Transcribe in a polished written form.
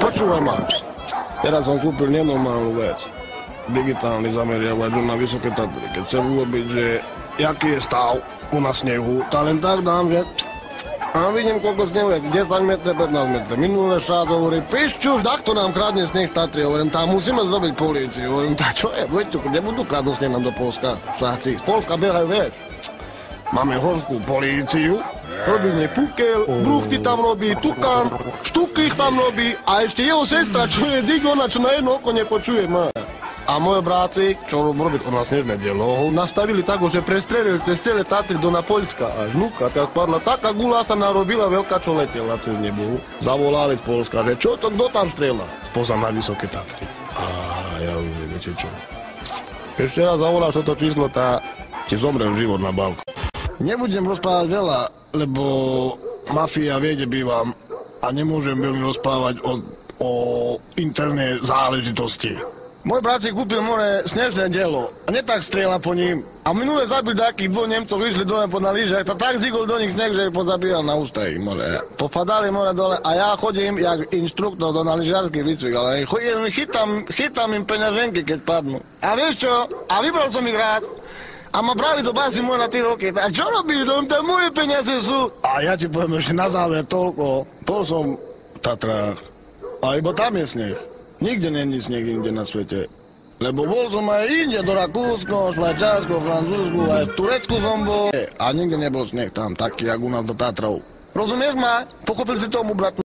Počúvaj ma. Teraz som kúpil nenormálnu vec. Digitálny zameriavač na Vysoké Tatry. Keď chcem urobiť, že jaký je stav na snehu, to len tak dám, že... A vidím, koľko snehu je, 10 metrov, 15 metrov. Minulé šát hovorí, pišťuš, takto nám kradne sneh z Tatry. Hovorím, tam musíme zrobiť políciu. Hovorím, tá čo je, veď tu, nebudú kradnúť sneh nám do Polska. Šáci, z Polska behajú vieš. Máme horskú políciu, robí pukel, bruchty tam robí, tukan, štuky tam robí a ešte jeho sestra, čo je digona, čo na jedno oko nepočuje, má. A môj bráci, čo robí na snežné dielo, ho nastavili tak, že prestrelili cez celé Tatry do na Poľska až nuka. Teraz padla taká gula sa narobila veľká, čo letela cez nebo. Zavolali z Polska, že čo to, kto tam strieľa? Spoza na Vysoké Tatry. A ja viete čo. Ešte raz zavoláš toto číslo, tá ti zomrel život na balku. Nebudem rozprávať veľa, lebo mafia vie, kde bývam a nemôžem veľmi rozprávať o internej záležitosti. Môj brat si kúpil more snežné dielo a netak strieľa po ním. A minule zabil takých dvoch Nemcov, vyšli dole na lyžach, to tak zigol do nich sneh, že ich pozabíjal na ústa ich more. Popadali more dole a ja chodím jak inštruktor do na lyžiarsky výcvik, ale chytám im peňaženky, keď padnú. A vieš čo? A vybral som ich raz. A ma brali do basy moje na 3 roky. A čo robíš? Tam moje peniaze sú. A ja ti poviem ešte na záver toľko. Bol som v Tatrách a iba tam je sneh. Nikde není sneh inde na svete. Lebo bol som aj inde, do Rakúsko, Švajčiarsko, Francúzsku, aj v Turecku som bol. A nikde nebol sneh tam, taký, jak u nás do Tatrov. Rozumieš ma? Pochopil si tomu, brat?